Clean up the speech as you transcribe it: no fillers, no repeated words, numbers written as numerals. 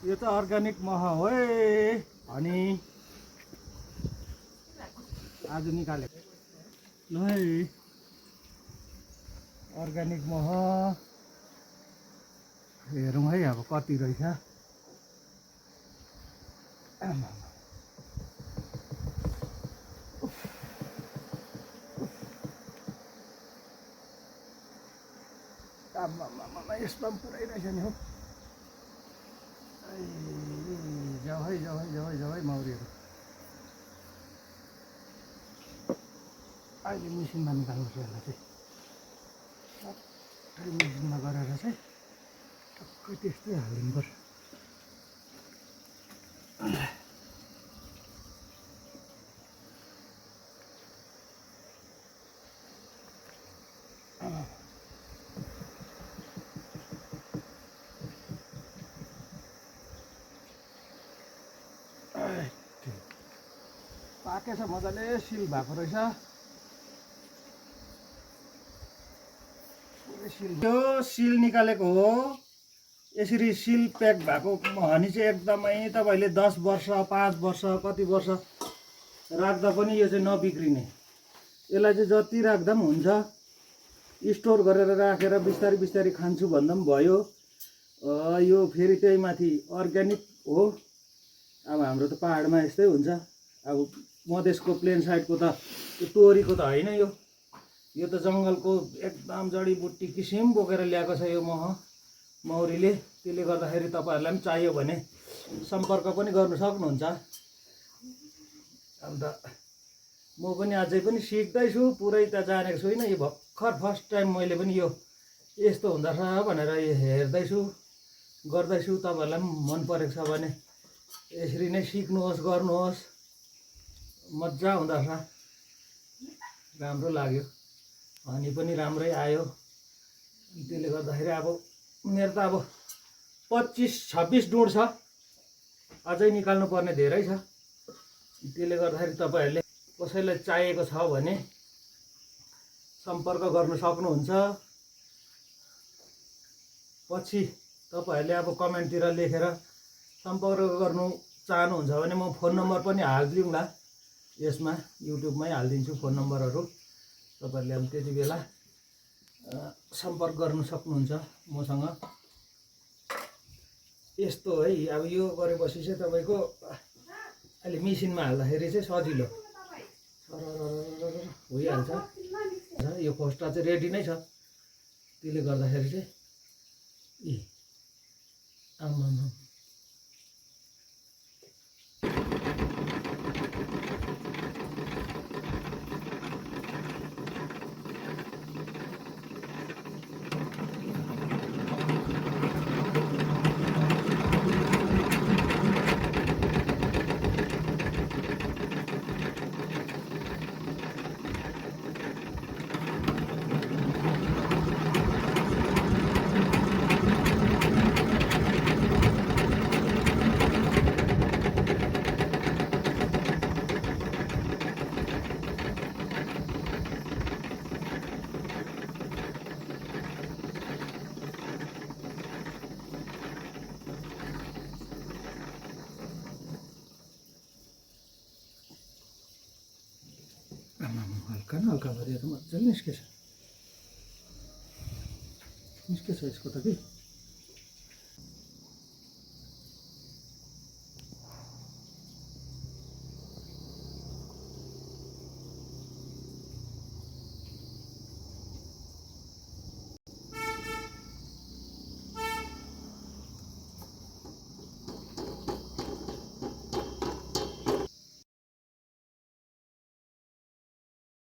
यो त अर्ग्यानिक मह हो है। अनि आज निकालेको ल है अर्ग्यानिक मह। हेरौँ है अब कति रहेछ। यसमा पनि पुरै रहेछ नि हौ। जाऊ है जाऊ है जाऊ है जाऊ है मौरीहरू। अहिले मेसिनमा निकाल्नुपर्छ यसलाई चाहिँ। सबै मेसिनमा गरेर चाहिँ टक्कै त्यस्तै हालिदिनुपर्छ। पाकेछ मजाले सिल भएको रहेछ। यो सिल निकालेको हो। यसरी सिल प्याक भएको हनी चाहिँ एकदमै तपाईँले 10 वर्ष 5 वर्ष कति वर्ष राख्दा पनि यो चाहिँ नबिग्रिने। यसलाई चाहिँ जति राख्दा पनि हुन्छ। स्टोर गरेर राखेर बिस्तारै बिस्तारै खान्छु भन्दा पनि भयो। यो फेरि त्यही माथि अर्ग्यानिक हो। अब हाम्रो त पहाडमा यस्तै हुन्छ। अब मधेसको प्लेन साइडको त त्यो तोरीको त होइन यो। यो त जङ्गलको एकदम जडीबुट्टी किसिम बोकेर ल्याएको छ यो मह मौरीले। त्यसले गर्दाखेरि तपाईँहरूलाई पनि चाहियो भने सम्पर्क पनि गर्न सक्नुहुन्छ। अन्त म पनि अझै पनि सिक्दैछु, पुरै त जानेको छुइनँ। यो भर्खर फर्स्ट टाइम मैले पनि यो यस्तो हुँदो रहेछ भनेर हेर्दैछु गर्दैछु। तपाईँहरूलाई पनि मन परेको छ भने यसरी नै सिक्नुहोस् गर्नुहोस्। मजा हुँदो रहेछ, राम्रो लाग्यो। हनी पनि राम्रै आयो। त्यसले गर्दाखेरि अब मेरो त अब 25-26 डुँड छ। अझै निकाल्नु पर्ने धेरै छ। त्यसले गर्दाखेरि तपाईँहरूले कसैलाई चाहिएको छ भने सम्पर्क गर्न सक्नुहुन्छ। पछि तपाईँहरूले अब कमेन्टतिर लेखेर सम्पर्क गर्नु चाहनुहुन्छ भने म फोन नम्बर पनि हालिदिउँला। यसमा युट्युबमै हालिदिन्छु फोन नम्बरहरू। तपाईँहरूले अब त्यति बेला सम्पर्क गर्न सक्नुहुन्छ मसँग। यस्तो है अब यो गरेपछि चाहिँ तपाईँको अहिले मेसिनमा हाल्दाखेरि चाहिँ सजिलो भइहाल्छ। यो खोस्टा चाहिँ रेडी नै छ। त्यसले गर्दाखेरि चाहिँ आम्मामा हल्का न हल्का गरेर मजाले निस्केछ यसको त कि।